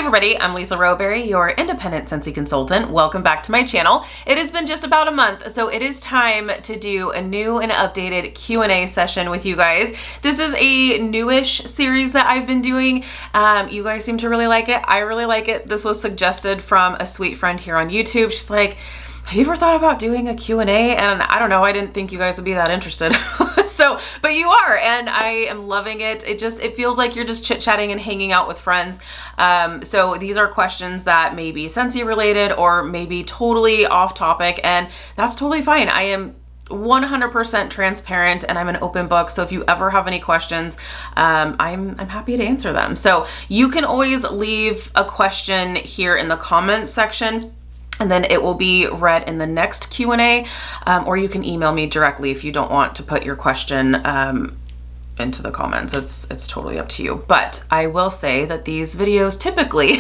everybody, I'm Lisa Rowberry, your independent Scentsy consultant. Welcome back to my channel. It has been just about a month, so it is time to do a new and updated Q&A session with you guys. This is a newish series that I've been doing. You guys seem to really like it. I really like it. This was suggested from a sweet friend here on YouTube. She's like, have you ever thought about doing a Q&A? And I don't know, I didn't think you guys would be that interested. But you are, and I am loving it. It feels like you're just chit-chatting and hanging out with friends. So these are questions that may be Scentsy related or maybe totally off topic, and that's totally fine. I am 100% transparent and I'm an open book. So if you ever have any questions, I'm happy to answer them. So you can always leave a question here in the comments section, and then it will be read in the next Q&A, or you can email me directly if you don't want to put your question into the comments. It's totally up to you. But I will say that these videos typically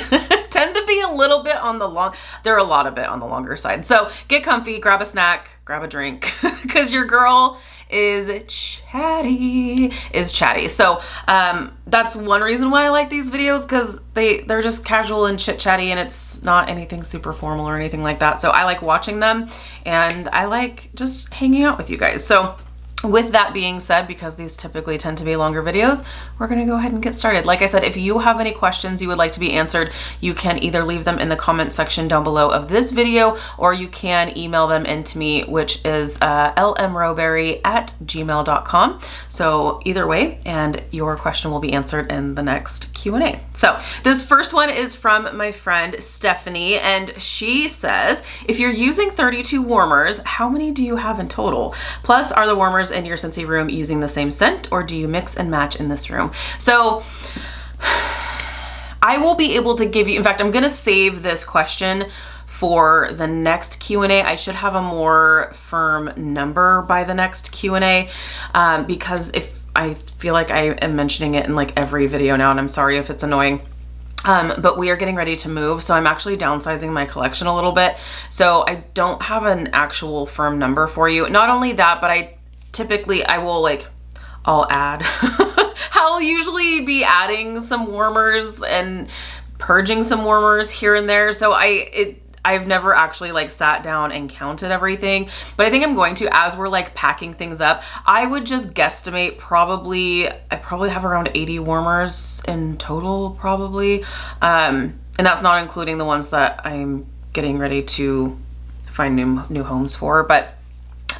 tend to be a little bit on the they're a lot of bit on the longer side. So get comfy, grab a snack, grab a drink, because your girl is chatty. So that's one reason why I like these videos, because they're just casual and chit chatty, and it's not anything super formal or anything like that. So I like watching them, and I like just hanging out with you guys. So with that being said, because these typically tend to be longer videos, we're gonna go ahead and get started. Like I said, if you have any questions you would like to be answered, you can either leave them in the comment section down below of this video, or you can email them into me, which is lmrowberry@gmail.com. So either way, and your question will be answered in the next Q&A. So this first one is from my friend Stephanie, and she says, if you're using 32 warmers, how many do you have in total? Plus, are the warmers in your Scentsy room using the same scent, or do you mix and match in this room? So I will be able to give you, in fact, I'm gonna save this question for the next Q&A. I should have a more firm number by the next Q&A, because if I feel like I am mentioning it in like every video now, and I'm sorry if it's annoying. But we are getting ready to move, so I'm actually downsizing my collection a little bit. So I don't have an actual firm number for you. Not only that, but I'll add, I'll usually be adding some warmers and purging some warmers here and there. So I've never actually like sat down and counted everything, but I think I'm going to, as we're like packing things up. I would just guesstimate I probably have around 80 warmers in total, probably. And that's not including the ones that I'm getting ready to find new homes for. But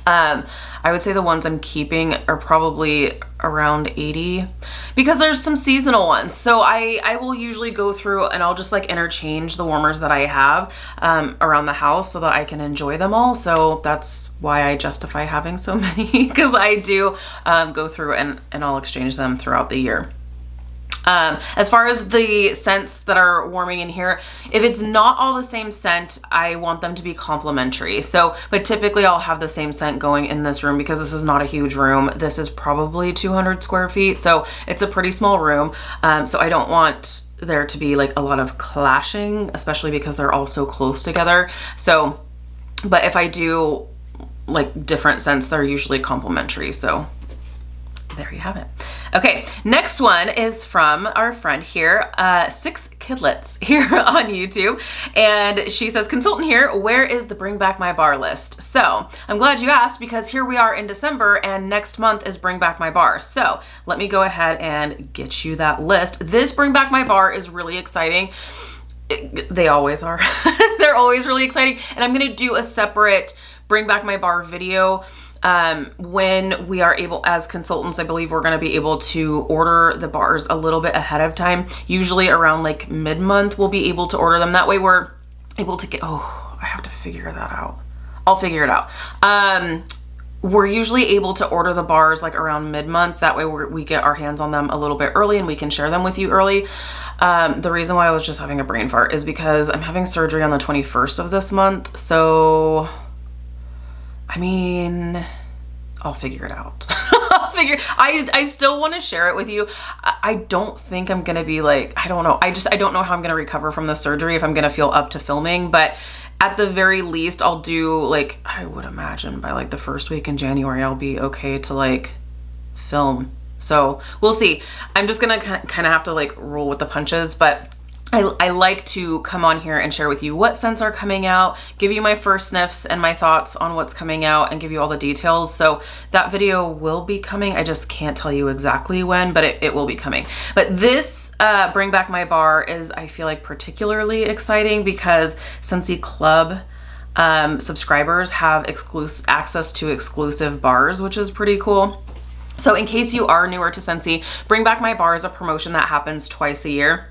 I would say the ones I'm keeping are probably around 80, because there's some seasonal ones. So I will usually go through and I'll just like interchange the warmers that I have around the house so that I can enjoy them all. So that's why I justify having so many, because I do go through and I'll exchange them throughout the year. As far as the scents that are warming in here, if it's not all the same scent, I want them to be complementary. So, but typically I'll have the same scent going in this room, because this is not a huge room. This is probably 200 square feet. So it's a pretty small room. So I don't want there to be like a lot of clashing, especially because they're all so close together. So, but if I do like different scents, they're usually complementary. So there you have it. Okay, next one is from our friend here, Six Kidlets here on YouTube. And she says, consultant here, where is the Bring Back My Bar list? So I'm glad you asked, because here we are in December and next month is Bring Back My Bar. So let me go ahead and get you that list. This Bring Back My Bar is really exciting. They always are. They're always really exciting. And I'm gonna do a separate Bring Back My Bar video when we are able, as consultants, I believe we're going to be able to order the bars a little bit ahead of time. Usually around like mid-month, we'll be able to order them. That way we're able to get, I have to figure that out. I'll figure it out. We're usually able to order the bars like around mid-month. That way we get our hands on them a little bit early and we can share them with you early. The reason why I was just having a brain fart is because I'm having surgery on the 21st of this month. So I mean, I'll figure it out. I still want to share it with you. I don't think I'm going to be like, I don't know. I don't know how I'm going to recover from the surgery, if I'm going to feel up to filming, but at the very least, I'll do like, I would imagine by like the first week in January, I'll be okay to like film. So we'll see. I'm just going to kind of have to like roll with the punches, but I like to come on here and share with you what scents are coming out, give you my first sniffs and my thoughts on what's coming out, and give you all the details. So that video will be coming. I just can't tell you exactly when, but it will be coming. But this Bring Back My Bar is, I feel like, particularly exciting because Scentsy Club subscribers have access to exclusive bars, which is pretty cool. So in case you are newer to Scentsy, Bring Back My Bar is a promotion that happens twice a year,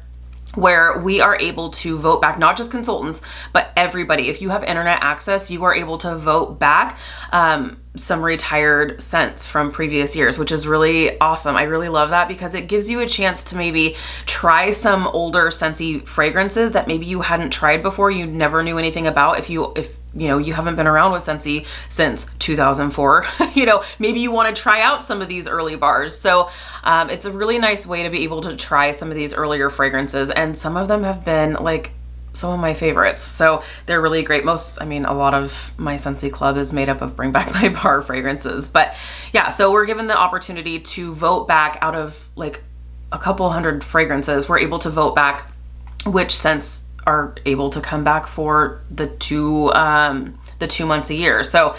where we are able to vote back, not just consultants, but everybody. If you have internet access, you are able to vote back some retired scents from previous years, which is really awesome. I really love that because it gives you a chance to maybe try some older Scentsy fragrances that maybe you hadn't tried before, you never knew anything about. If you know, you haven't been around with Scentsy since 2004, you know, maybe you want to try out some of these early bars. So it's a really nice way to be able to try some of these earlier fragrances. And some of them have been like some of my favorites. So they're really great. A lot of my Scentsy Club is made up of Bring Back My Bar fragrances. But yeah, so we're given the opportunity to vote back out of like a couple hundred fragrances. We're able to vote back which scents are able to come back for the 2 months a year. So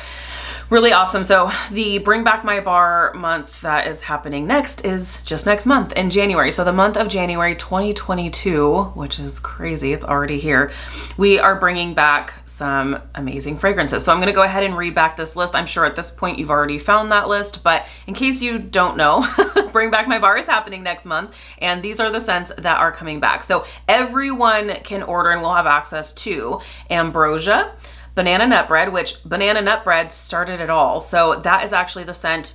really awesome. So the Bring Back My Bar month that is happening next is just next month in January. So the month of January 2022, which is crazy, it's already here, we are bringing back some amazing fragrances. So I'm going to go ahead and read back this list. I'm sure at this point you've already found that list, but in case you don't know, Bring Back My Bar is happening next month, and these are the scents that are coming back. So everyone can order and will have access to Ambrosia, Banana Nut Bread, which Banana Nut Bread started it all. So that is actually the scent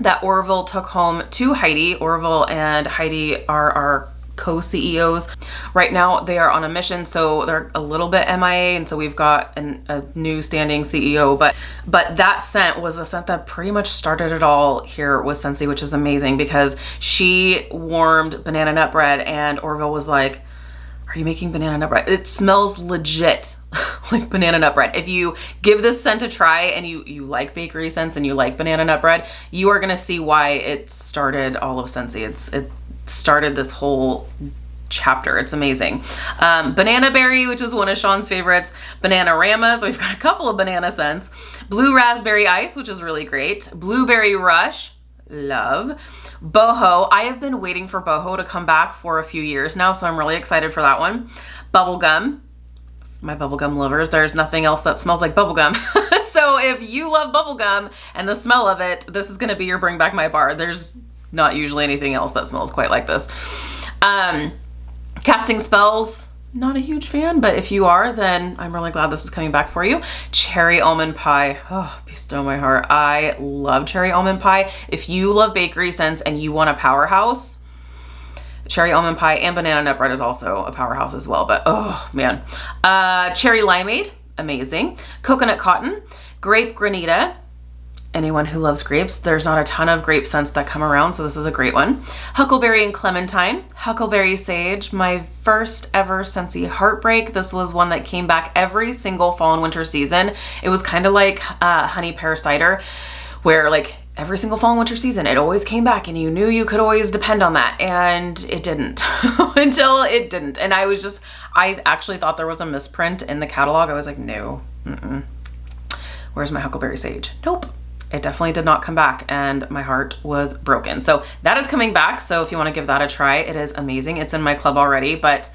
that Orville took home to Heidi. Orville and Heidi are our co-CEOs. Right now they are on a mission, so they're a little bit MIA, and so we've got a new standing CEO, but that scent was the scent that pretty much started it all here with Scentsy, which is amazing because she warmed Banana Nut Bread and Orville was like, "Are you making banana nut bread? It smells legit like banana nut bread." If you give this scent a try and you like bakery scents and you like banana nut bread, you are gonna see why it started all of Scentsy. It started this whole chapter. It's amazing. Banana Berry, which is one of Sean's favorites. Banana Rama, so we've got a couple of banana scents. Blue Raspberry Ice, which is really great. Blueberry Rush, love. Boho, I have been waiting for Boho to come back for a few years now, so I'm really excited for that one. Bubblegum, my bubblegum lovers, there's nothing else that smells like bubblegum. So if you love bubblegum and the smell of it, this is gonna be your Bring Back My Bar. There's not usually anything else that smells quite like this. Casting Spells, not a huge fan, but if you are, then I'm really glad this is coming back for you. Cherry Almond Pie, oh, bestow my heart. I love Cherry Almond Pie. If you love bakery scents and you want a powerhouse, Cherry Almond Pie and Banana Nut Bread is also a powerhouse as well, but oh man. Cherry Limeade, amazing. Coconut Cotton, Grape Granita. Anyone who loves grapes, there's not a ton of grape scents that come around, so this is a great one. Huckleberry and Clementine, Huckleberry Sage, my first ever Scentsy Heartbreak. This was one that came back every single fall and winter season. It was kind of like Honey Pear Cider, where like every single fall and winter season, it always came back and you knew you could always depend on that, and it didn't until it didn't. And I actually thought there was a misprint in the catalog. I was like, no, where's my Huckleberry Sage? Nope. It definitely did not come back, and my heart was broken. So that is coming back. So if you want to give that a try, it is amazing. It's in my club already, but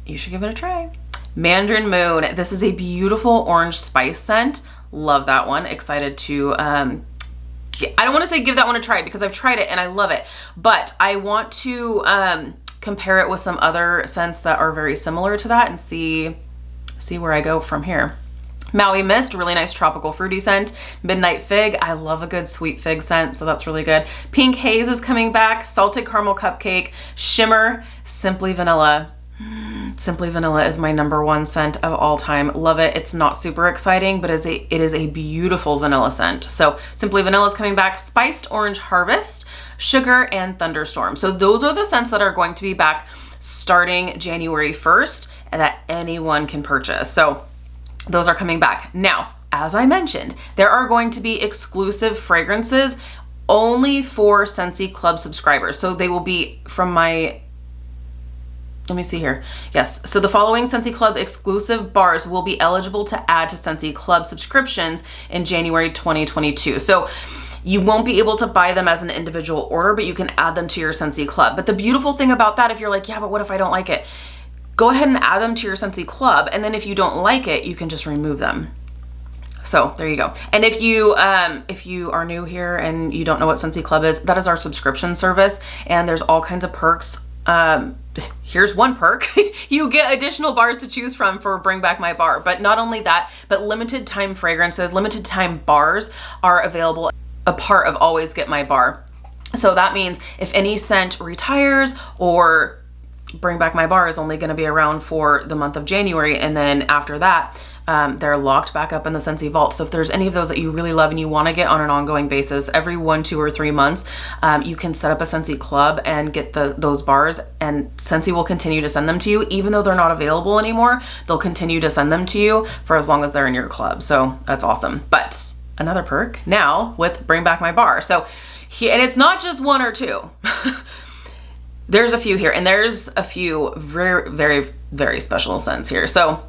you should give it a try. Mandarin Moon. This is a beautiful orange spice scent. Love that one. Excited to, I don't want to say give that one a try because I've tried it and I love it, but I want to compare it with some other scents that are very similar to that and see where I go from here. Maui Mist, really nice tropical fruity scent. Midnight Fig, I love a good sweet fig scent, so that's really good. Pink Haze is coming back. Salted Caramel Cupcake. Shimmer, Simply Vanilla. Simply Vanilla is my #1 scent of all time. Love it. It's not super exciting, but it is a beautiful vanilla scent. So Simply Vanilla is coming back. Spiced Orange Harvest, Sugar, and Thunderstorm. So those are the scents that are going to be back starting January 1st and that anyone can purchase. So those are coming back. Now, as I mentioned, there are going to be exclusive fragrances only for Scentsy Club subscribers. So they will be from my let me see here. Yes, so the following Scentsy Club exclusive bars will be eligible to add to Scentsy Club subscriptions in January 2022. So you won't be able to buy them as an individual order, but you can add them to your Scentsy Club. But the beautiful thing about that, if you're like, yeah, but what if I don't like it? Go ahead and add them to your Scentsy Club, and then if you don't like it, you can just remove them. So there you go. And if you are new here and you don't know what Scentsy Club is, that is our subscription service, and there's all kinds of perks. Here's one perk. You get additional bars to choose from for Bring Back My Bar. But not only that, but limited time fragrances, limited time bars are available, a part of Always Get My Bar. So that means if any scent retires, or Bring Back My Bar is only going to be around for the month of January, and then after that, they're locked back up in the Scentsy vault. So if there's any of those that you really love and you want to get on an ongoing basis, every 1, 2, or 3 months, you can set up a Scentsy Club and get those bars, and Scentsy will continue to send them to you. Even though they're not available anymore, they'll continue to send them to you for as long as they're in your club. So that's awesome. But another perk now with Bring Back My Bar. So and it's not just 1 or 2. There's a few here, and there's a few very, very, very special scents here. So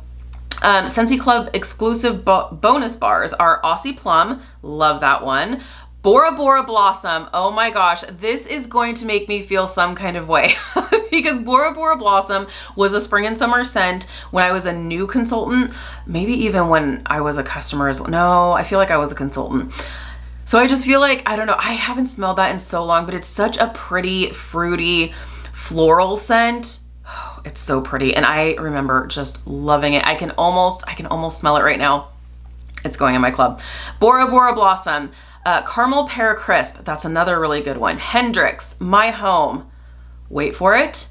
Scentsy Club exclusive bonus bars are Aussie Plum, love that one. Bora Bora Blossom, oh my gosh, this is going to make me feel some kind of way because Bora Bora Blossom was a spring and summer scent when I was a new consultant, maybe even when I was a customer as well. No, I feel like I was a consultant. So I just feel like, I don't know, I haven't smelled that in so long, but it's such a pretty, fruity, floral scent. Oh, it's so pretty. And I remember just loving it. I can almost smell it right now. It's going in my club. Bora Bora Blossom, Caramel Pear Crisp. That's another really good one. Hendrix, My Home. Wait for it.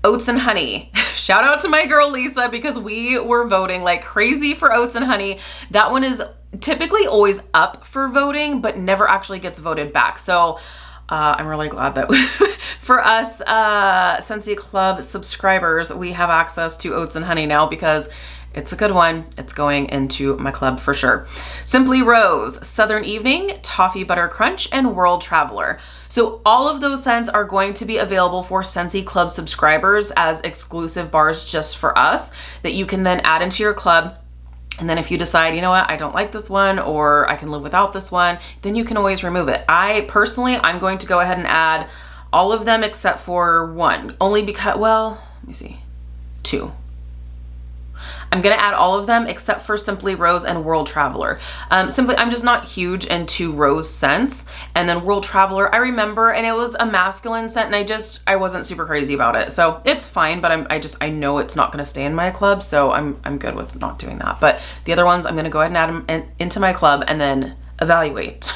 Oats and Honey. Shout out to my girl Lisa, because we were voting like crazy for Oats and Honey. That one is typically always up for voting, but never actually gets voted back. So I'm really glad that for us Scentsy Club subscribers, we have access to Oats and Honey now, because it's a good one. It's going into my club for sure. Simply Rose, Southern Evening, Toffee Butter Crunch, and World Traveler. So all of those scents are going to be available for Scentsy Club subscribers as exclusive bars just for us that you can then add into your club. And then if you decide, you know what, I don't like this one, or I can live without this one, then you can always remove it. I'm going to go ahead and add all of them except for one, only because, well, let me see, 2. I'm gonna add all of them except for Simply Rose and World Traveler. I'm just not huge into rose scents. And then World Traveler, I remember, and it was a masculine scent, and I wasn't super crazy about it. So it's fine, but I know it's not gonna stay in my club, so I'm good with not doing that. But the other ones, I'm gonna go ahead and add them into my club and then evaluate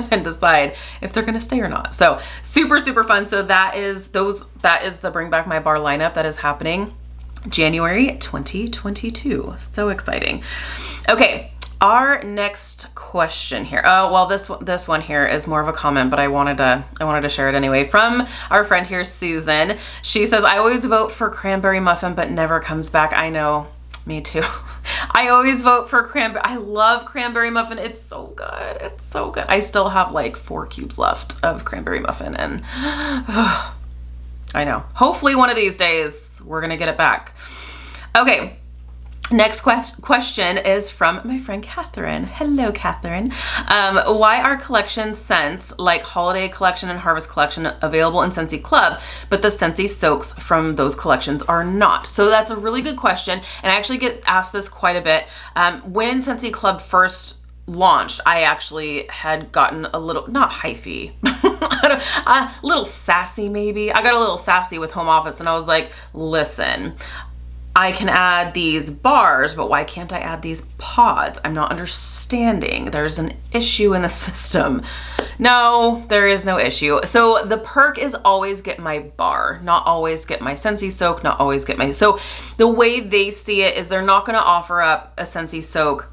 and decide if they're gonna stay or not. So super, super fun. So that is the Bring Back My Bar lineup that is happening January 2022. So exciting. Okay, our next question here. Oh, well, this one here is more of a comment, but I wanted to share it anyway. From our friend here, Susan. She says, I always vote for cranberry muffin, but never comes back. I know, me too. I always vote for cranberry. I love cranberry muffin. It's so good. It's so good. I still have like 4 cubes left of cranberry muffin, and I know. Hopefully one of these days we're gonna get it back. Okay, next question is from my friend Catherine. Hello, Catherine. Why are collection scents like Holiday Collection and Harvest Collection available in Scentsy Club, but the Scentsy soaks from those collections are not? So that's a really good question, and I actually get asked this quite a bit. When Scentsy Club first launched, I actually had gotten a little, not hyphy, a little sassy maybe. I got a little sassy with home office, and I was like, listen, I can add these bars, but why can't I add these pods? I'm not understanding. There's an issue in the system. No, there is no issue. So the perk is always get my bar, not always get my Scentsy soak, not always get my, so the way they see it is they're not gonna offer up a Scentsy soak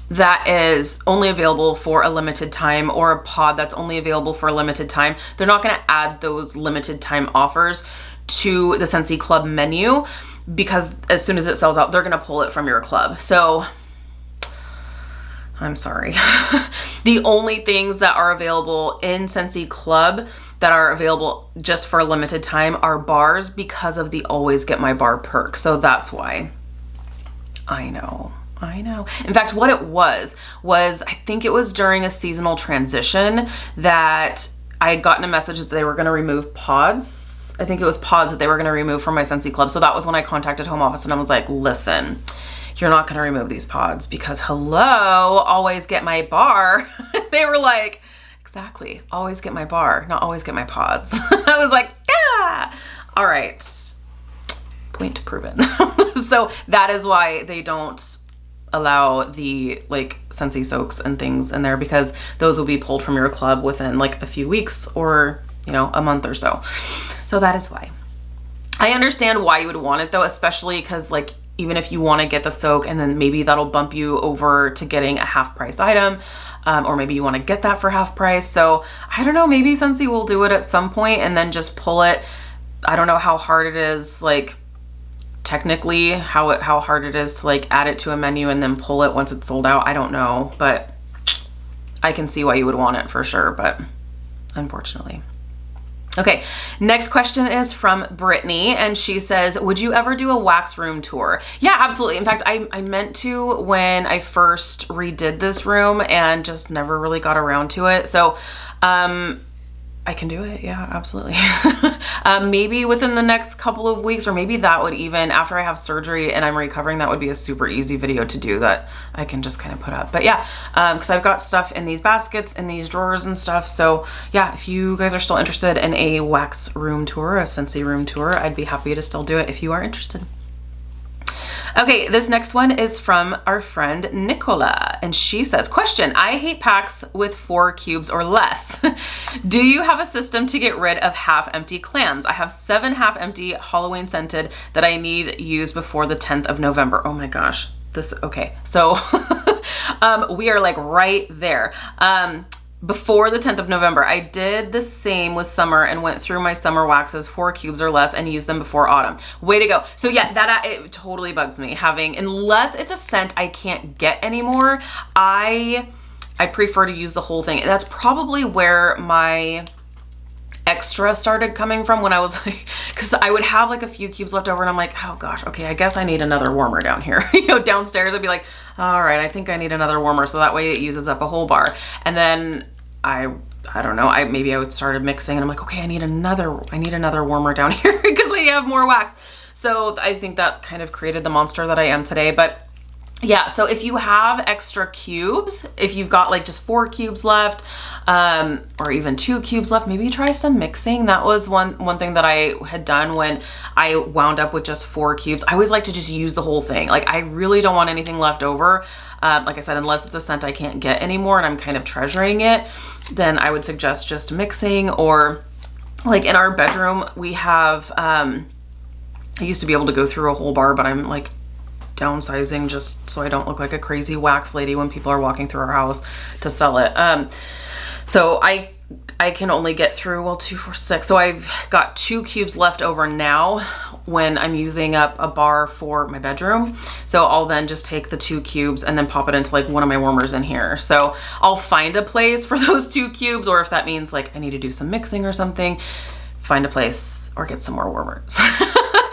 that is only available for a limited time, or a pod that's only available for a limited time. They're not gonna add those limited time offers to the Scentsy Club menu, because as soon as it sells out, they're gonna pull it from your club. So I'm sorry. The only things that are available in Scentsy Club that are available just for a limited time are bars because of the always get my bar perk. So that's why. I know. In fact, what it was I think it was during a seasonal transition that I had gotten a message that they were going to remove pods. I think it was pods that they were going to remove from my Scentsy Club. So that was when I contacted home office and I was like, listen, you're not going to remove these pods because hello, always get my bar. They were like, exactly, always get my bar, not always get my pods. I was like, yeah, all right, point proven. So that is why they don't allow the like Scentsy soaks and things in there, because those will be pulled from your club within like a few weeks or, you know, a month or so. So that is why. I understand why you would want it though, especially because like even if you want to get the soak and then maybe that'll bump you over to getting a half price item, or maybe you want to get that for half price. So I don't know, maybe Scentsy will do it at some point and then just pull it. I don't know how hard it is, like technically how hard it is to like add it to a menu and then pull it once it's sold out. I don't know, but I can see why you would want it for sure, but unfortunately. Okay, next question is from Brittany, and she says, would you ever do a wax room tour? Yeah, absolutely. In fact, I meant to when I first redid this room and just never really got around to it. So I can do it. Yeah, absolutely. Maybe within the next couple of weeks, or maybe that would even, after I have surgery and I'm recovering, that would be a super easy video to do that I can just kind of put up. But yeah, because I've got stuff in these baskets, in these drawers and stuff. So yeah, if you guys are still interested in a wax room tour, a Scentsy room tour, I'd be happy to still do it if you are interested. Okay, this next one is from our friend Nicola, and she says, question, I hate packs with 4 cubes or less. Do you have a system to get rid of half-empty clams? I have 7 half-empty Halloween scented that I need used before the 10th of November. Oh my gosh, okay. So we are like right there. Before the 10th of November, I did the same with summer and went through my summer waxes, 4 cubes or less, and used them before autumn. Way to go. So yeah, that it totally bugs me having, unless it's a scent I can't get anymore, I prefer to use the whole thing. And that's probably where my extra started coming from, when I was like, because I would have like a few cubes left over and I'm like, oh gosh, okay, I guess I need another warmer down here. You know, downstairs I'd be like, all right, I think I need another warmer, so that way it uses up a whole bar. And then I don't know, maybe I would started mixing and I'm like, okay, I need another warmer down here because I have more wax. So I think that kind of created the monster that I am today. But yeah, so if you have extra cubes, if you've got like just 4 cubes left, or even 2 cubes left, maybe try some mixing. That was one thing that I had done when I wound up with just 4 cubes. I always like to just use the whole thing. Like I really don't want anything left over. Like I said, unless it's a scent I can't get anymore and I'm kind of treasuring it, then I would suggest just mixing. Or like in our bedroom, we have, I used to be able to go through a whole bar, but I'm like downsizing just so I don't look like a crazy wax lady when people are walking through our house to sell it. So I can only get through, well, 2, 4, 6. So I've got 2 cubes left over now when I'm using up a bar for my bedroom. So I'll then just take the 2 cubes and then pop it into like one of my warmers in here. So I'll find a place for those 2 cubes, or if that means like I need to do some mixing or something, find a place or get some more warmers.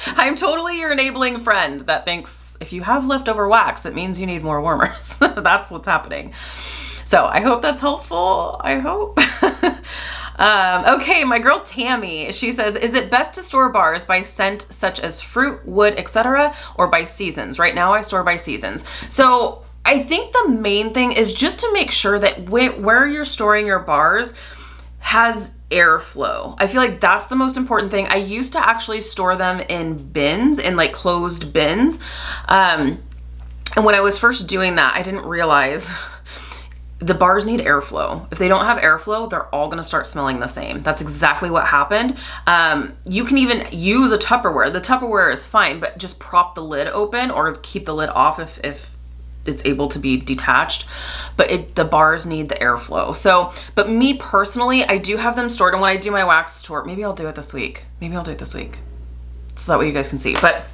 I'm totally your enabling friend that thinks if you have leftover wax, it means you need more warmers. That's what's happening. So I hope that's helpful. I hope. Okay, my girl Tammy, she says, is it best to store bars by scent such as fruit, wood, etc., or by seasons? Right now I store by seasons. So I think the main thing is just to make sure that where you're storing your bars has airflow. I feel like that's the most important thing. I used to actually store them in bins, in like closed bins. And when I was first doing that, I didn't realize the bars need airflow. If they don't have airflow, they're all gonna start smelling the same. That's exactly what happened. You can even use a Tupperware. The Tupperware is fine, but just prop the lid open or keep the lid off if it's able to be detached. But the bars need the airflow. So, but me personally, I do have them stored. And when I do my wax tour, maybe I'll do it this week. So that way you guys can see. But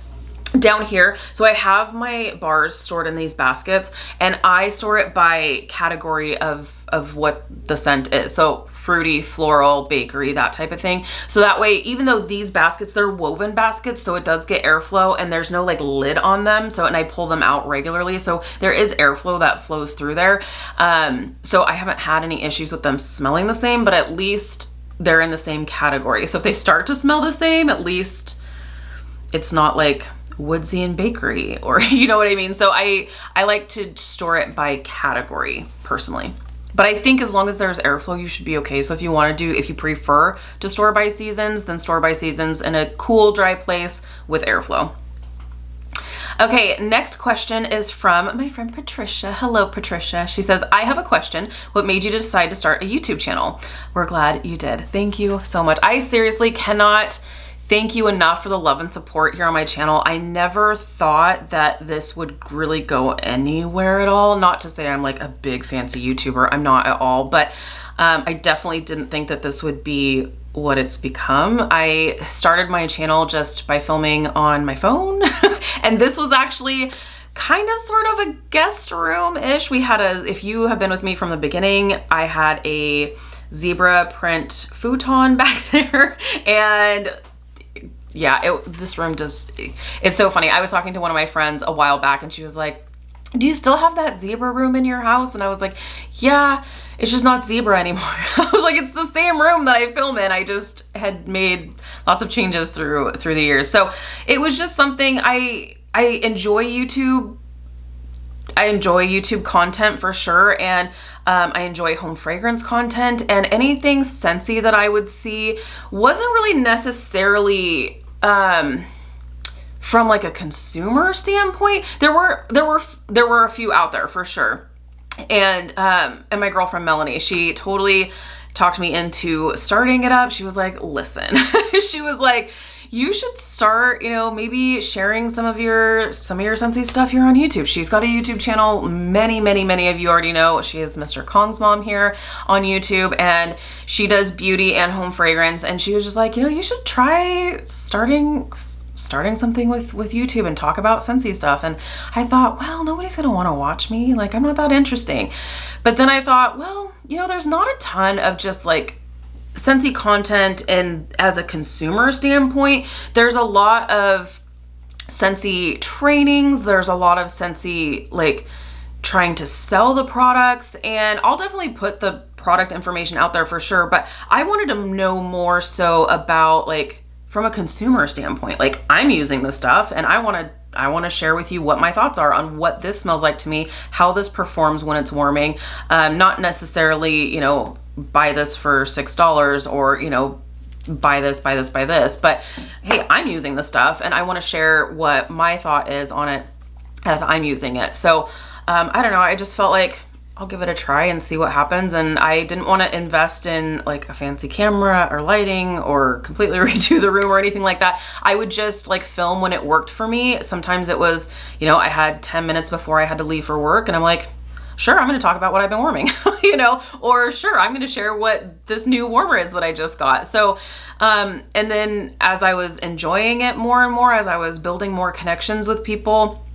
down here. So I have my bars stored in these baskets, and I store it by category of what the scent is. So fruity, floral, bakery, that type of thing. So that way, even though these baskets, they're woven baskets, so it does get airflow, and there's no like lid on them. So, and I pull them out regularly. So there is airflow that flows through there. So I haven't had any issues with them smelling the same, but at least they're in the same category. So if they start to smell the same, at least it's not like woodsy and bakery, or you know what I mean? So I like to store it by category personally. But I think as long as there's airflow, you should be okay. So if you want to do, if you prefer to store by seasons, then store by seasons in a cool, dry place with airflow. Okay, next question is from my friend Patricia. Hello, Patricia. She says, I have a question. What made you decide to start a YouTube channel? We're glad you did. Thank you so much. I seriously cannot thank you enough for the love and support here on my channel. I never thought that this would really go anywhere at all. Not to say I'm like a big fancy YouTuber. I'm not at all, but I definitely didn't think that this would be what it's become. I started my channel just by filming on my phone. And this was actually kind of sort of a guest room-ish. We had if you have been with me from the beginning, I had a zebra print futon back there, and yeah, this room it's so funny. I was talking to one of my friends a while back, and she was like, do you still have that zebra room in your house? And I was like, yeah, it's just not zebra anymore. I was like, it's the same room that I film in. I just had made lots of changes through the years. So it was just something I enjoy YouTube. I enjoy YouTube content for sure. And I enjoy home fragrance content, and anything scentsy that I would see wasn't really necessarily from like a consumer standpoint. There were a few out there for sure. And my girlfriend Melanie, she totally talked me into starting it up. She was like, listen, she was like, you should start, you know, maybe sharing some of your Scentsy stuff here on YouTube. She's got a YouTube channel. Many of you already know she is Mr. Kong's mom here on YouTube, and she does beauty and home fragrance. And she was just like, you know, you should try starting something with YouTube and talk about Scentsy stuff. And I thought, well, nobody's gonna want to watch me. Like, I'm not that interesting. But then I thought, well, you know, there's not a ton of just like Scentsy content, and as a consumer standpoint, there's a lot of Scentsy trainings. There's a lot of Scentsy like trying to sell the products, and I'll definitely put the product information out there for sure. But I wanted to know more so about like from a consumer standpoint, like I'm using this stuff, and I want to share with you what my thoughts are on what this smells like to me, how this performs when it's warming. Not necessarily, you know, buy this for $6 or, you know, buy this, but hey, I'm using this stuff and I want to share what my thought is on it as I'm using it. So, I don't know. I just felt like I'll give it a try and see what happens. And I didn't want to invest in like a fancy camera or lighting or completely redo the room or anything like that. I would just like film when it worked for me. Sometimes it was, you know, I had 10 minutes before I had to leave for work, and I'm like, sure, I'm going to talk about what I've been warming, you know, or sure, I'm going to share what this new warmer is that I just got. So, and then as I was enjoying it more and more, as I was building more connections with people,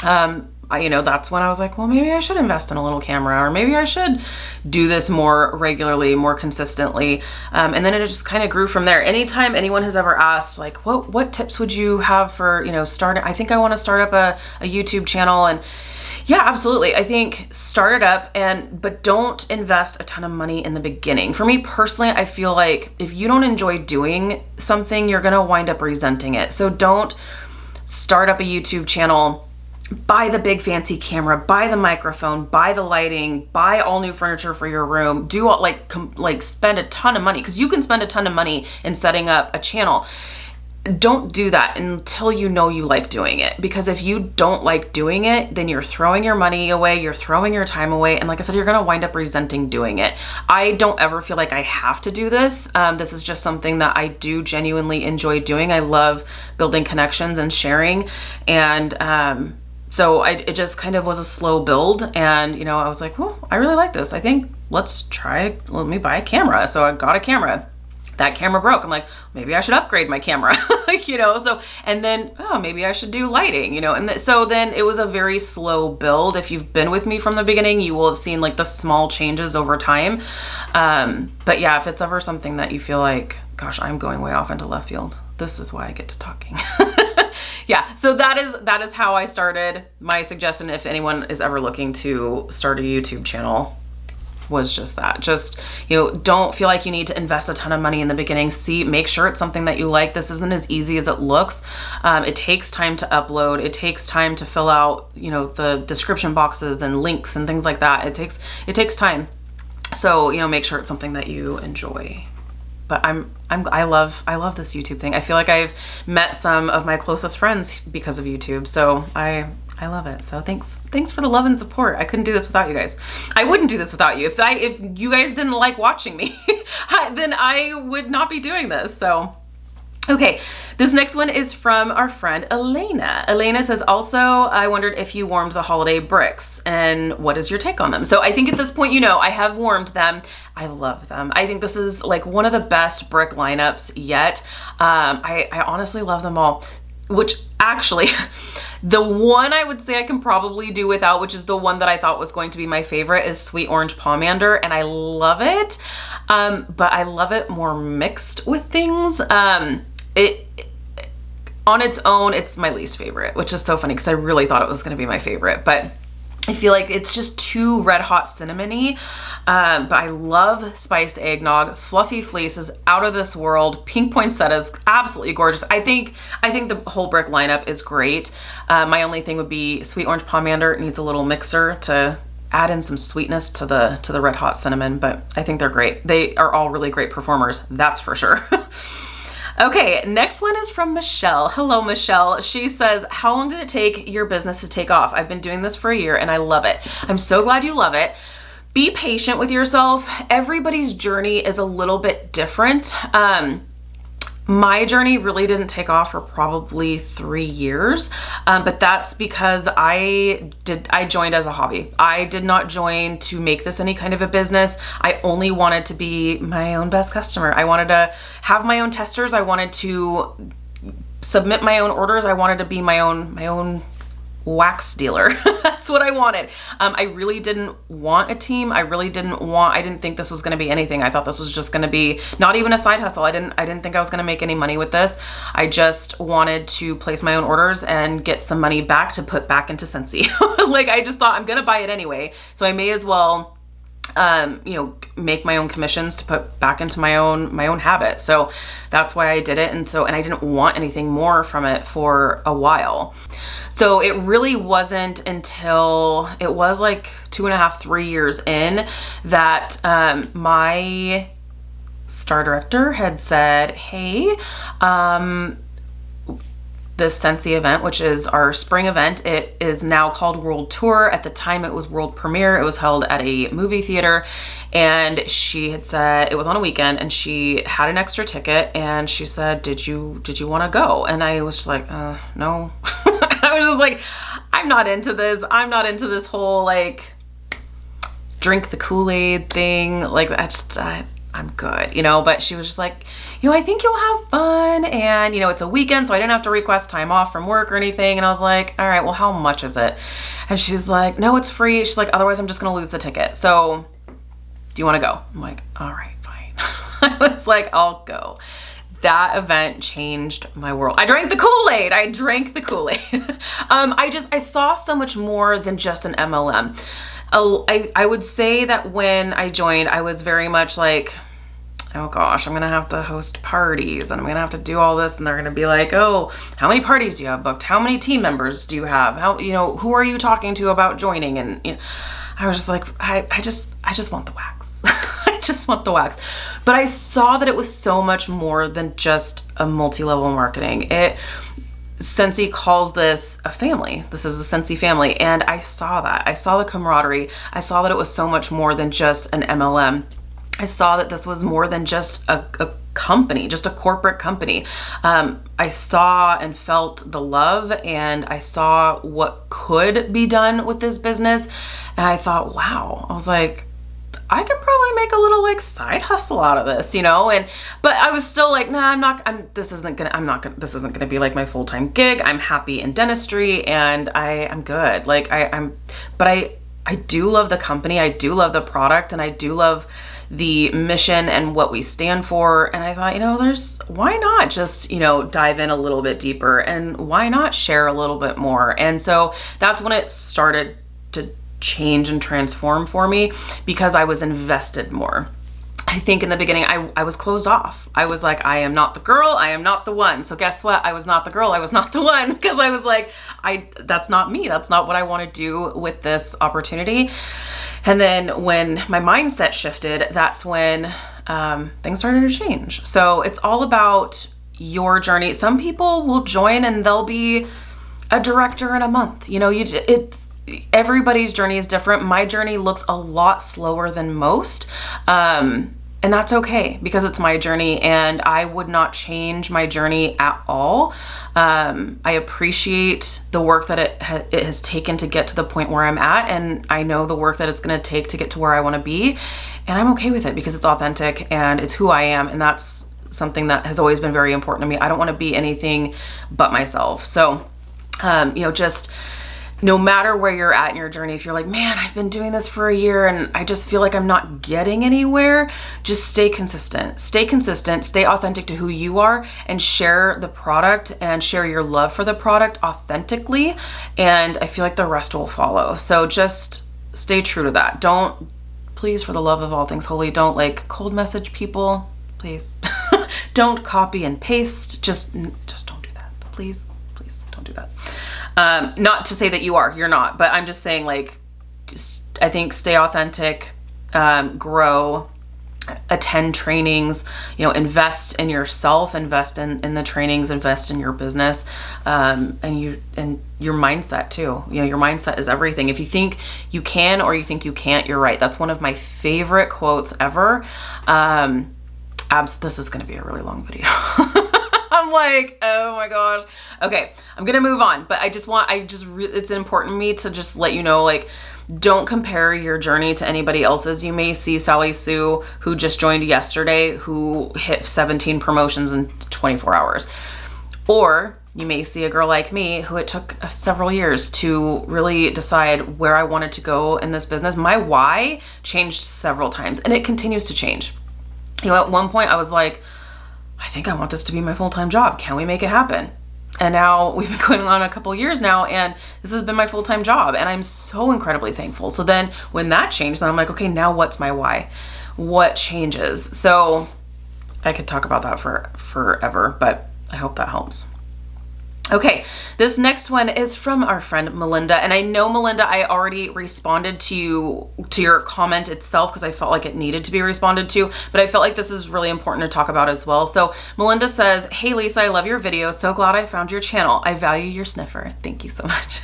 you know, that's when I was like, well, maybe I should invest in a little camera, or maybe I should do this more regularly, more consistently. And then it just kind of grew from there. Anytime anyone has ever asked, like, what tips would you have for, you know, I think I want to start up a YouTube channel. And yeah, absolutely. I think start it up, but don't invest a ton of money in the beginning. For me personally, I feel like if you don't enjoy doing something, you're going to wind up resenting it. So don't start up a YouTube channel, buy the big fancy camera, buy the microphone, buy the lighting, buy all new furniture for your room, do all, like spend a ton of money, because you can spend a ton of money in setting up a channel. Don't do that until you know you like doing it, because if you don't like doing it, then you're throwing your money away, you're throwing your time away, and like I said, you're gonna wind up resenting doing it. I don't ever feel like I have to do this. This is just something that I do genuinely enjoy doing. I love building connections and sharing, and so it just kind of was a slow build, and you know, I was like, well, I really like this. I think let me buy a camera. So I got a camera. that camera broke. I'm like, maybe I should upgrade my camera, like, you know, so, and then, oh, maybe I should do lighting, you know, and so then it was a very slow build. If you've been with me from the beginning, you will have seen like the small changes over time. But yeah, if it's ever something that you feel like, gosh, I'm going way off into left field, this is why I get to talking. Yeah, so that is how I started. My suggestion, if anyone is ever looking to start a YouTube channel, was just that. Just, you know, don't feel like you need to invest a ton of money in the beginning. Make sure it's something that you like. This isn't as easy as it looks. It takes time to upload. It takes time to fill out, you know, the description boxes and links and things like that. It takes time. So, you know, make sure it's something that you enjoy. But I love this YouTube thing. I feel like I've met some of my closest friends because of YouTube. So I love it. So thanks for the love and support. I couldn't do this without you guys. I wouldn't do this without you. If you guys didn't like watching me, then I would not be doing this. So, okay, this next one is from our friend Elena. Elena says, also, I wondered if you warmed the holiday bricks and what is your take on them? So I think at this point, you know, I have warmed them. I love them. I think this is like one of the best brick lineups yet. I honestly love them all, which actually the one I would say I can probably do without, which is the one that I thought was going to be my favorite, is Sweet Orange Pomander, and I love it. But I love it more mixed with things. It on its own, it's my least favorite, which is so funny because I really thought it was going to be my favorite, but I feel like it's just too red hot cinnamony. But I love spiced eggnog. Fluffy Fleece is out of this world. Pink Poinsettia is absolutely gorgeous. I think the whole brick lineup is great. My only thing would be Sweet Orange Pomander. It needs a little mixer to add in some sweetness to the red hot cinnamon, but I think they're great. They are all really great performers, that's for sure. Okay, next one is from Michelle. Hello, Michelle. She says, how long did it take your business to take off? I've been doing this for a year and I love it. I'm so glad you love it. Be patient with yourself. Everybody's journey is a little bit different. My journey really didn't take off for probably 3 years, but that's because I joined as a hobby. I did not join to make this any kind of a business. I only wanted to be my own best customer. I wanted to have my own testers. I wanted to submit my own orders. I wanted to be my own wax dealer. That's what I wanted. I really didn't want a team. I didn't think this was going to be anything. I thought this was just going to be not even a side hustle. I didn't think I was going to make any money with this. I just wanted to place my own orders and get some money back to put back into Scentsy. Like, I just thought I'm going to buy it anyway, so I may as well you know, make my own commissions to put back into my own habit. So that's why I did it. And I didn't want anything more from it for a while. So it really wasn't until it was like 2.5, 3 years in that my star director had said, hey, this Scentsy event, which is our spring event, it is now called World Tour. At the time it was World Premiere. It was held at a movie theater, and she had said, it was on a weekend, and she had an extra ticket, and she said, did you want to go? And I was just like, no. I was just like, I'm not into this. I'm not into this whole like drink the Kool-Aid thing. Like, I'm good, you know. But she was just like, you know, I think you'll have fun, and you know, it's a weekend, so I didn't have to request time off from work or anything. And I was like, all right, well, how much is it? And she's like, no, it's free. She's like, otherwise I'm just gonna lose the ticket. So do you want to go? I'm like, all right, fine. I was like, I'll go. That event changed my world. I drank the Kool-Aid. I saw so much more than just an MLM. I would say that when I joined, I was very much like, oh gosh, I'm gonna have to host parties and I'm gonna have to do all this, and they're gonna be like, oh, how many parties do you have booked? How many team members do you have? How, you know, who are you talking to about joining? And you know, I was just like, I just want the wax. I just want the wax. But I saw that it was so much more than just a multi-level marketing. Scentsy calls this a family. This is the Scentsy family. And I saw that. I saw the camaraderie. I saw that it was so much more than just an MLM. I saw that this was more than just a company, just a corporate company. I saw and felt the love, and I saw what could be done with this business. And I thought, wow, I was like, I can probably make a little like side hustle out of this, but I was still like, nah, this isn't gonna be like my full-time gig. I'm happy in dentistry and I'm good. Like but I do love the company. I do love the product, and I do love the mission and what we stand for. And I thought, why not just, dive in a little bit deeper, and why not share a little bit more? And so that's when it started to change and transform for me, because I was invested more. I think in the beginning, I was closed off. I was like, I am not the girl. I am not the one. So guess what? I was not the girl. I was not the one, because I was like, that's not me. That's not what I want to do with this opportunity. And then when my mindset shifted, that's when things started to change. So it's all about your journey. Some people will join and they'll be a director in a month. Everybody's journey is different. My journey looks a lot slower than most. And that's okay, because it's my journey, and I would not change my journey at all. I appreciate the work that it has taken to get to the point where I'm at, and I know the work that it's going to take to get to where I want to be, and I'm okay with it because it's authentic and it's who I am, and that's something that has always been very important to me. I don't want to be anything but myself. So, just no matter where you're at in your journey, if you're like, man, I've been doing this for a year and I just feel like I'm not getting anywhere, just stay consistent, stay authentic to who you are, and share the product and share your love for the product authentically. And I feel like the rest will follow. So just stay true to that. Please, for the love of all things holy, don't like cold message people, please. Don't copy and paste. Just don't do that. Please don't do that. Not to say that you're not, but I'm just saying, like, I think stay authentic, grow, attend trainings, invest in yourself, invest in the trainings, invest in your business, and your mindset too. Your mindset is everything. If you think you can or you think you can't, you're right. That's one of my favorite quotes ever. This is going to be a really long video. I'm like, oh my gosh. Okay, I'm gonna move on, but it's important to me to just let you know, like, don't compare your journey to anybody else's. You may see Sally Sue, who just joined yesterday, who hit 17 promotions in 24 hours. Or you may see a girl like me, who it took several years to really decide where I wanted to go in this business. My why changed several times, and it continues to change. At one point I was like, I think I want this to be my full-time job. Can we make it happen? And now we've been going on a couple years now, and this has been my full-time job, and I'm so incredibly thankful. So then when that changed, then I'm like, okay, now what's my why? What changes? So I could talk about that for forever, but I hope that helps. Okay, this next one is from our friend Melinda, and I know, Melinda, I already responded to your comment itself because I felt like it needed to be responded to, but I felt like this is really important to talk about as well. So Melinda says, hey Lisa, I love your video. So glad I found your channel. I value your sniffer. Thank you so much.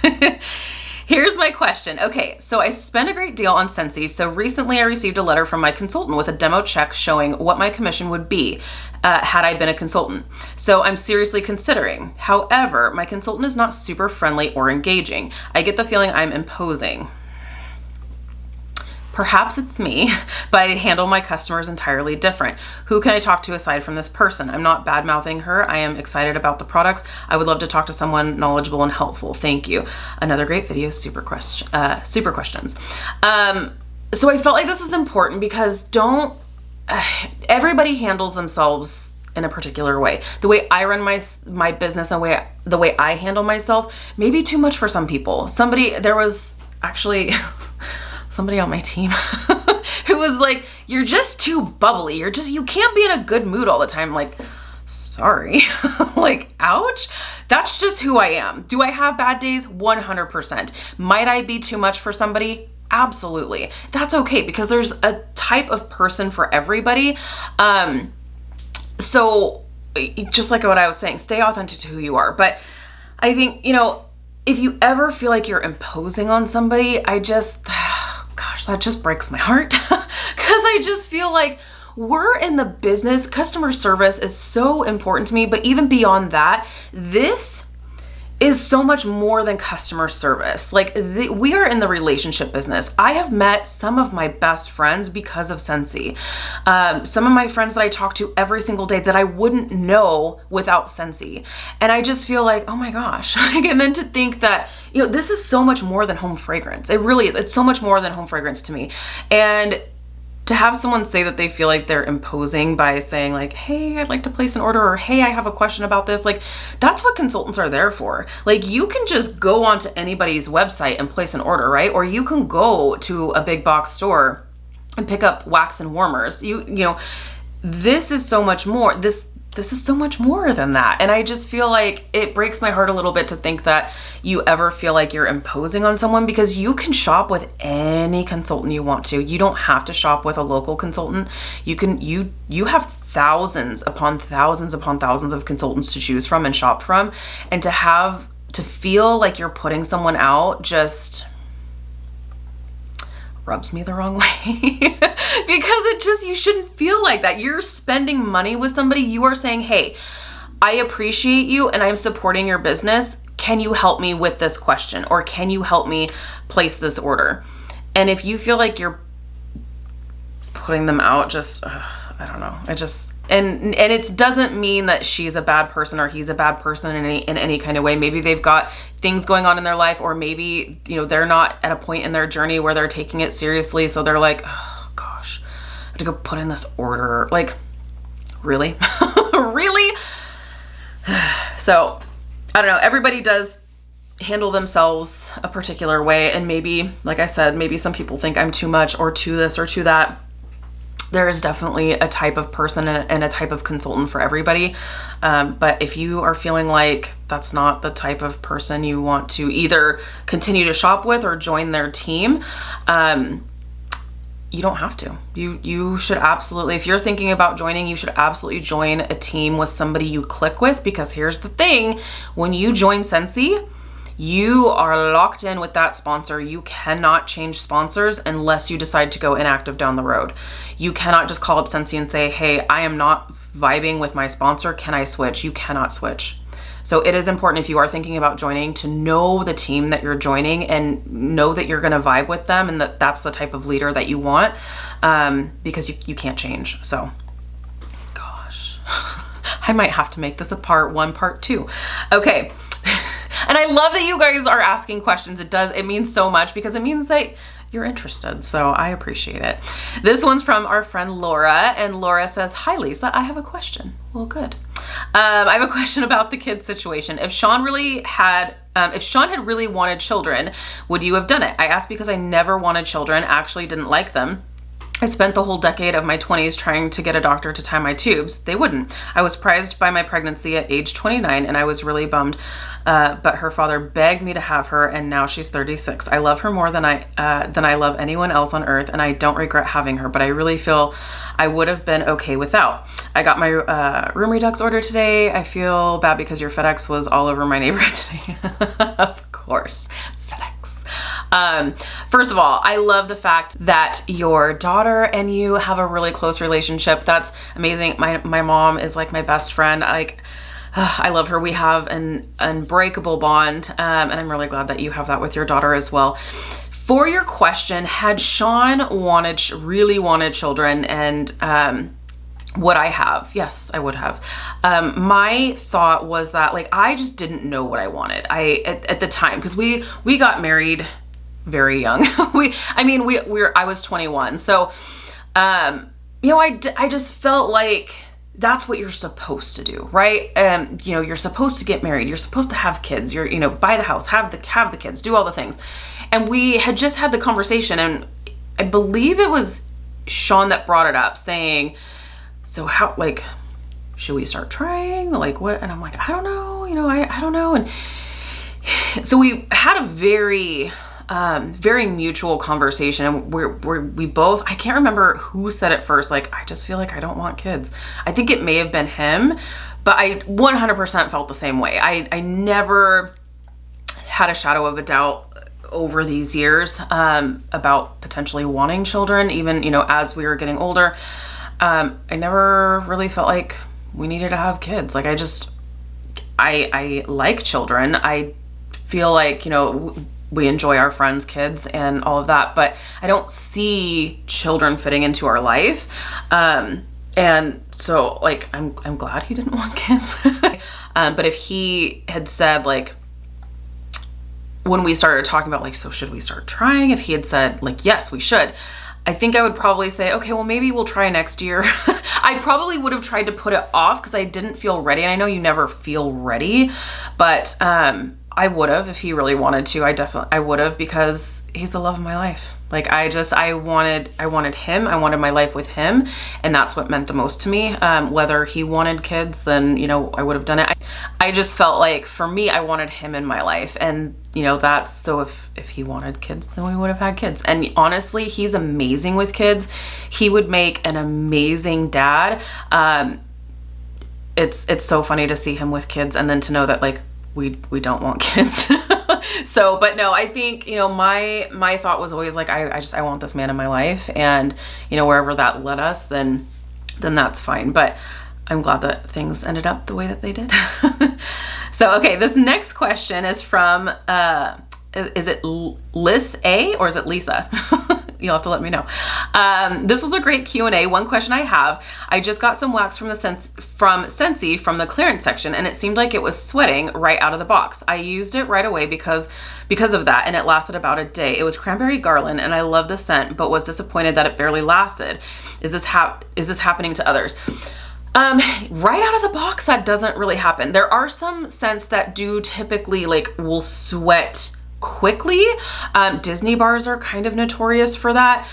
Here's my question. Okay, so I spent a great deal on Scentsy. So recently I received a letter from my consultant with a demo check showing what my commission would be had I been a consultant. So I'm seriously considering. However, my consultant is not super friendly or engaging. I get the feeling I'm imposing. Perhaps it's me, but I handle my customers entirely different. Who can I talk to aside from this person? I'm not bad-mouthing her. I am excited about the products. I would love to talk to someone knowledgeable and helpful. Thank you. Another great video, super questions. So I felt like this is important because everybody handles themselves in a particular way. The way I run my business and the way I handle myself may be too much for some people. There was actually somebody on my team who was like, you're just too bubbly. You can't be in a good mood all the time. Like, sorry, like, ouch. That's just who I am. Do I have bad days? 100%. Might I be too much for somebody? Absolutely. That's okay, because there's a type of person for everybody. So just like what I was saying, stay authentic to who you are. But I think, if you ever feel like you're imposing on somebody, gosh, that just breaks my heart. Because I just feel like we're in the business. Customer service is so important to me. But even beyond that, is so much more than customer service. Like we are in the relationship business. I have met some of my best friends because of Scentsy. Some of my friends that I talk to every single day that I wouldn't know without Scentsy. And I just feel like, oh my gosh. And then to think that, this is so much more than home fragrance. It really is. It's so much more than home fragrance to me. And to have someone say that they feel like they're imposing by saying like, hey, I'd like to place an order, or hey, I have a question about this. Like, that's what consultants are there for. Like, you can just go onto anybody's website and place an order, right? Or you can go to a big box store and pick up wax and warmers. This is so much more. This is so much more than that. And I just feel like it breaks my heart a little bit to think that you ever feel like you're imposing on someone, because you can shop with any consultant you want to. You don't have to shop with a local consultant. You have thousands upon thousands upon thousands of consultants to choose from and shop from. And to feel like you're putting someone out just rubs me the wrong way. Because you shouldn't feel like that. You're spending money with somebody. You are saying, hey, I appreciate you and I'm supporting your business. Can you help me with this question? Or can you help me place this order? And if you feel like you're putting them out, I don't know. And it doesn't mean that she's a bad person or he's a bad person in any kind of way. Maybe they've got things going on in their life, or maybe, they're not at a point in their journey where they're taking it seriously. So they're like, oh gosh, I have to go put in this order. Like, really? Really? So I don't know. Everybody does handle themselves a particular way. And maybe, like I said, maybe some people think I'm too much or too this or too that. There is definitely a type of person and a type of consultant for everybody. But if you are feeling like that's not the type of person you want to either continue to shop with or join their team, you don't have to. You should absolutely, if you're thinking about joining, you should absolutely join a team with somebody you click with, because here's the thing, when you join Scentsy, you are locked in with that sponsor. You cannot change sponsors unless you decide to go inactive down the road. You cannot just call up Scentsy and say, hey, I am not vibing with my sponsor. Can I switch? You cannot switch. So it is important, if you are thinking about joining, to know the team that you're joining and know that you're going to vibe with them and that that's the type of leader that you want, because you can't change. So, gosh, I might have to make this a part 1, part 2. Okay. And I love that you guys are asking questions. It means so much, because it means that you're interested. So I appreciate it. This one's from our friend Laura, and Laura says, hi Lisa, I have a question. Well, good. I have a question about the kid situation. If Sean had really wanted children, would you have done it? I asked because I never wanted children, actually didn't like them. I spent the whole decade of my 20s trying to get a doctor to tie my tubes. They wouldn't. I was surprised by my pregnancy at age 29, and I was really bummed. But her father begged me to have her, and now she's 36. I love her more than I love anyone else on earth, and I don't regret having her, but I really feel I would have been okay without. I got my room redux order today. I feel bad because your FedEx was all over my neighborhood today. Of course, FedEx. First of all, I love the fact that your daughter and you have a really close relationship. That's amazing. My mom is like my best friend. I love her. We have an unbreakable bond, and I'm really glad that you have that with your daughter as well. For your question, had Sean really wanted children, and would I have? Yes, I would have. My thought was that I just didn't know what I wanted. At the time, because we got married very young. I was 21, so I just felt like that's what you're supposed to do, right? You're supposed to get married. You're supposed to have kids. You're, buy the house, have the kids, do all the things. And we had just had the conversation, and I believe it was Sean that brought it up, saying, so how, should we start trying? What? And I'm like, I don't know, I don't know. And so we had a very mutual conversation, and we both, I can't remember who said it first, I just feel like I don't want kids. I think it may have been him, but I 100% felt the same way. I never had a shadow of a doubt over these years about potentially wanting children, even, as we were getting older. I never really felt like we needed to have kids. I like children. I feel like, you know, we enjoy our friends' kids and all of that, but I don't see children fitting into our life. And so like, I'm glad he didn't want kids. But if he had said, like, when we started talking about like, so should we start trying? If he had said like, yes, we should, I think I would probably say, okay, well, maybe we'll try next year. I probably would have tried to put it off because I didn't feel ready. And I know you never feel ready, but I would have if he really wanted to. I would have, because he's the love of my life. Like, I wanted him. I wanted my life with him, and that's what meant the most to me. Whether he wanted kids, then, you know, I would have done it. I just felt like, for me, I wanted him in my life, and, you know, that's, so if he wanted kids, then we would have had kids. And honestly, he's amazing with kids. He would make an amazing dad. It's so funny to see him with kids, and then to know that, like, we don't want kids. So, but no, I think, you know, my thought was always like, I want this man in my life, and, you know, wherever that led us, then that's fine. But I'm glad that things ended up the way that they did. So, okay, this next question is from, is it Liz A or is it Lisa? You'll have to let me know. This was a great Q&A. One question I have, I just got some wax from Scentsy from the clearance section, and it seemed like it was sweating right out of the box. I used it right away because of that, and it lasted about a day. It was cranberry garland, and I love the scent, but was disappointed that it barely lasted. Is this happening to others? Right out of the box, that doesn't really happen. There are some scents that do typically, like, will sweat quickly. Disney bars are kind of notorious for that.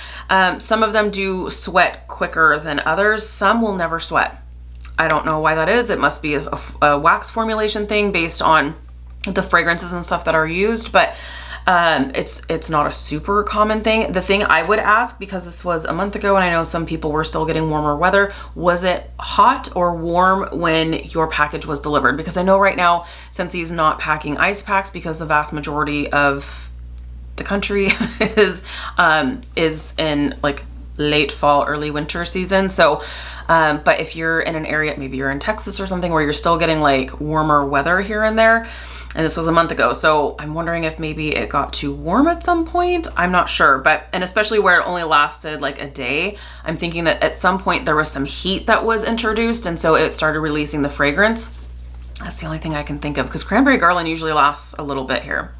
Some of them do sweat quicker than others. Some will never sweat. I don't know why that is. It must be a wax formulation thing based on the fragrances and stuff that are used, but it's not a super common thing. The thing I would ask, because this was a month ago and I know some people were still getting warmer weather, was it hot or warm when your package was delivered? Because I know right now, since he's not packing ice packs, because the vast majority of the country is in like late fall, early winter season. So, but if you're in an area, maybe you're in Texas or something, where you're still getting like warmer weather here and there, and this was a month ago, so I'm wondering if maybe it got too warm at some point. I'm not sure, and especially where it only lasted like a day, I'm thinking that at some point there was some heat that was introduced, and so it started releasing the fragrance. That's the only thing I can think of, because cranberry garland usually lasts a little bit here.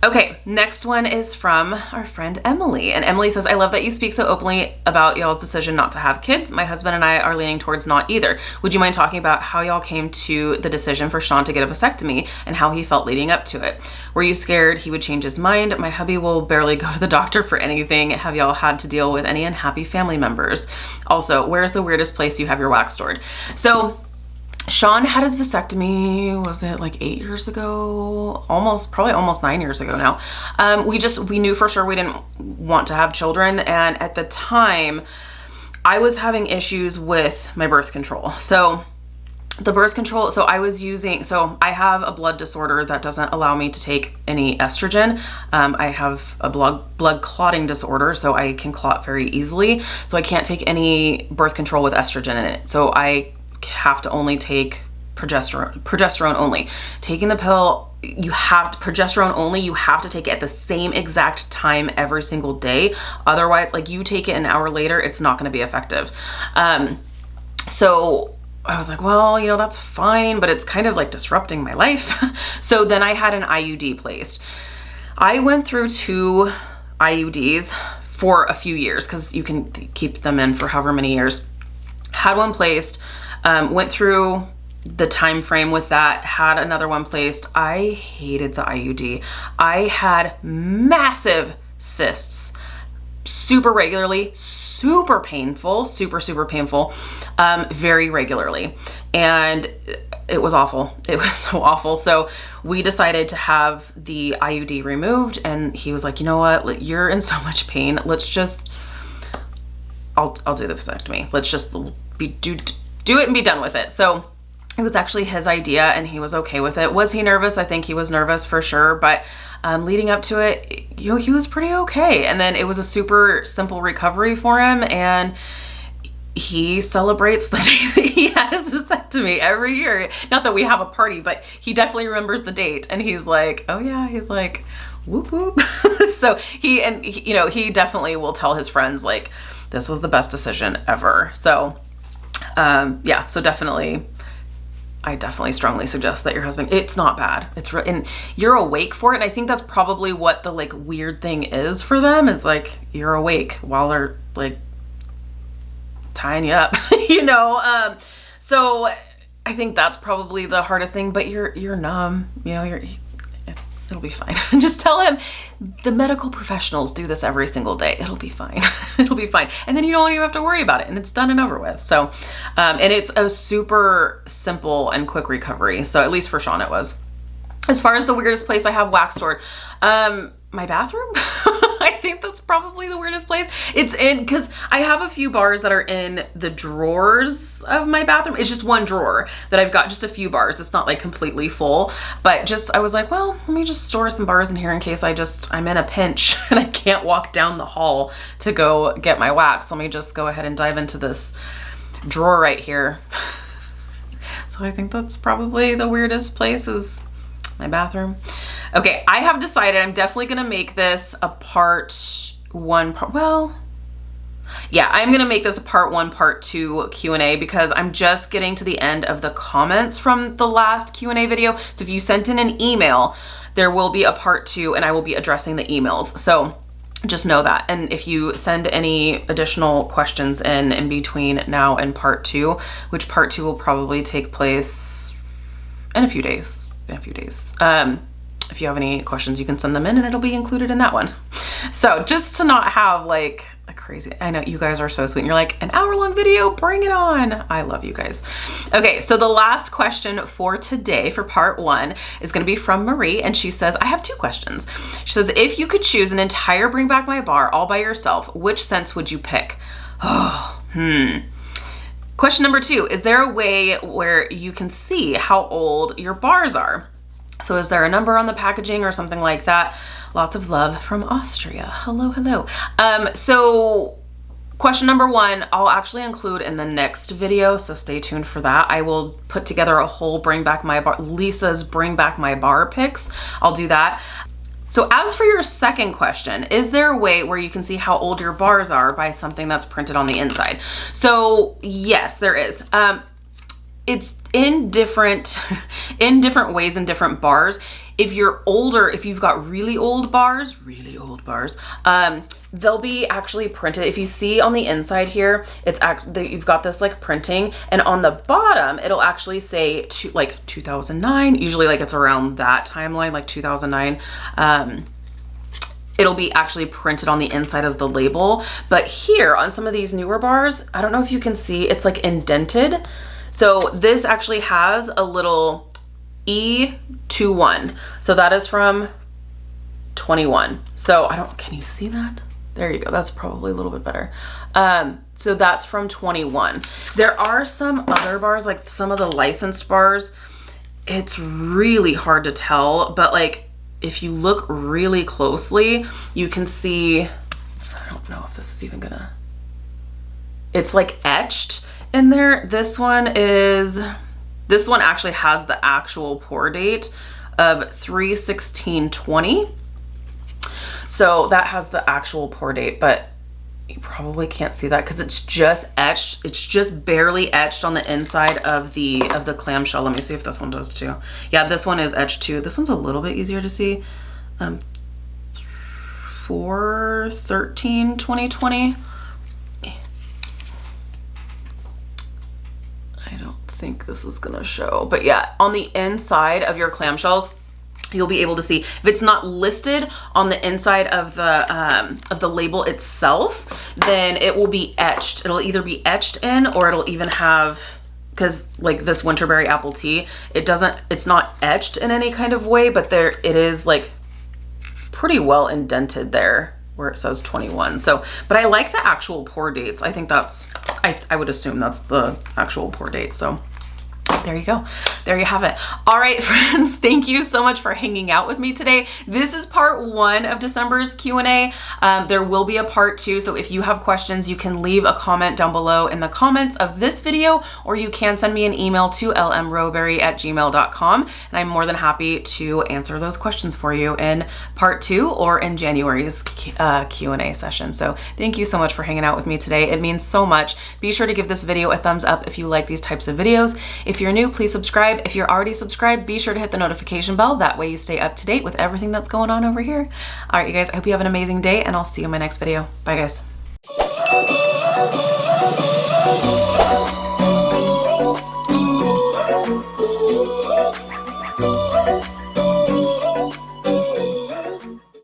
Okay, next one is from our friend Emily. And Emily says, I love that you speak so openly about y'all's decision not to have kids. My husband and I are leaning towards not either. Would you mind talking about how y'all came to the decision for Sean to get a vasectomy and how he felt leading up to it? Were you scared he would change his mind? My hubby will barely go to the doctor for anything. Have y'all had to deal with any unhappy family members? Also, where's the weirdest place you have your wax stored? So Sean had his vasectomy, was it like 8 years ago? Probably almost 9 years ago now. We knew for sure we didn't want to have children. And at the time, I was having issues with my birth control. So the birth control, I have a blood disorder that doesn't allow me to take any estrogen. I have a blood clotting disorder, so I can clot very easily. So I can't take any birth control with estrogen in it. So I have to only take progesterone only. Taking the pill, progesterone only, you have to take it at the same exact time every single day. Otherwise, like, you take it an hour later, it's not going to be effective. So I was like, well, you know, that's fine, but it's kind of like disrupting my life. So then I had an IUD placed. I went through 2 IUDs for a few years, because you can keep them in for however many years. Had one placed, went through the time frame with that, had another one placed. I hated the IUD. I had massive cysts, super regularly, super painful, super painful, very regularly. And it was awful. It was so awful. So we decided to have the IUD removed, and he was like, you know what, you're in so much pain. Let's just, I'll do the vasectomy. Let's just do it and be done with it. So it was actually his idea, and he was okay with it. Was he nervous? I think he was nervous for sure, but leading up to it, you know, he was pretty okay. And then it was a super simple recovery for him, and he celebrates the day that he had his vasectomy every year. Not that we have a party, but he definitely remembers the date, and he's like, oh yeah, he's like, whoop whoop. So he definitely will tell his friends like, this was the best decision ever. So yeah, so I definitely strongly suggest that your husband, it's not bad. And you're awake for it. And I think that's probably what the like weird thing is for them, is like, you're awake while they're like tying you up, you know? So I think that's probably the hardest thing, but you're numb, you know, it'll be fine. Just tell him the medical professionals do this every single day. It'll be fine. It'll be fine. And then you don't even have to worry about it, and it's done and over with. So, and it's a super simple and quick recovery. So at least for Sean it was. As far as the weirdest place I have wax stored, my bathroom. I think that's probably the weirdest place. It's in, because I have a few bars that are in the drawers of my bathroom. It's just one drawer that I've got, just a few bars. It's not like completely full, but I was like, well, let me just store some bars in here in case I'm in a pinch and I can't walk down the hall to go get my wax. Let me just go ahead and dive into this drawer right here. So I think that's probably the weirdest place, is my bathroom. Okay, I have decided I'm definitely gonna make this a part 1, yeah, I'm gonna make this a part 1, part 2 Q&A, because I'm just getting to the end of the comments from the last Q&A video. So if you sent in an email, there will be a part 2, and I will be addressing the emails. So just know that. And if you send any additional questions in between now and part 2, which part 2 will probably take place in a few days. If you have any questions, you can send them in and it'll be included in that one. So just to not have like a crazy, I know you guys are so sweet and you're like, an hour-long video, bring it on. I love you guys. Okay, so the last question for today, for part 1, is gonna be from Marie, and she says, I have 2 questions. She says, if you could choose an entire Bring Back My Bar all by yourself, which scents would you pick? Question number 2, is there a way where you can see how old your bars are? So is there a number on the packaging or something like that? Lots of love from Austria. Hello, hello. So question number 1, I'll actually include in the next video, so stay tuned for that. I will put together a whole Bring Back My Bar, Lisa's Bring Back My Bar picks. I'll do that. So as for your second question, is there a way where you can see how old your bars are by something that's printed on the inside? So yes, there is. It's in different ways in different bars. If you're older, if you've got really old bars, they'll be actually printed. If you see on the inside here, you've got this like printing, and on the bottom, it'll actually say like 2009. Usually like it's around that timeline, like 2009. It'll be actually printed on the inside of the label. But here on some of these newer bars, I don't know if you can see, it's like indented. So this actually has a little E21. So that is from 21. So can you see that? There you go. That's probably a little bit better. So that's from 21. There are some other bars, like some of the licensed bars. It's really hard to tell, but like if you look really closely, you can see, I don't know if this is even gonna, it's like etched in there. This one actually has the actual pour date of 3/16/20. So that has the actual pour date, but you probably can't see that because it's just etched. It's just barely etched on the inside of the clamshell. Let me see if this one does too. Yeah, this one is etched too. This one's a little bit easier to see. 4/13/2020. I don't think this is gonna show, but yeah, on the inside of your clamshells, you'll be able to see. If it's not listed on the inside of the label itself, then it will be etched. It'll either be etched in, or it'll even have, because like this Winterberry apple tea, it's not etched in any kind of way, but it is like pretty well indented there where it says 21. So, but I like the actual pour dates. I think I would assume that's the actual pour date. So there you go. There you have it. All right, friends, thank you so much for hanging out with me today. This is part 1 of December's Q&A. There will be a part 2, so if you have questions, you can leave a comment down below in the comments of this video, or you can send me an email to lmrowberry@gmail.com, and I'm more than happy to answer those questions for you in part 2 or in January's Q&A session. So thank you so much for hanging out with me today. It means so much. Be sure to give this video a thumbs up if you like these types of videos. If you're new, please subscribe. If you're already subscribed, be sure to hit the notification bell. That way you stay up to date with everything that's going on over here. All right, you guys, I hope you have an amazing day, and I'll see you in my next video. Bye, guys.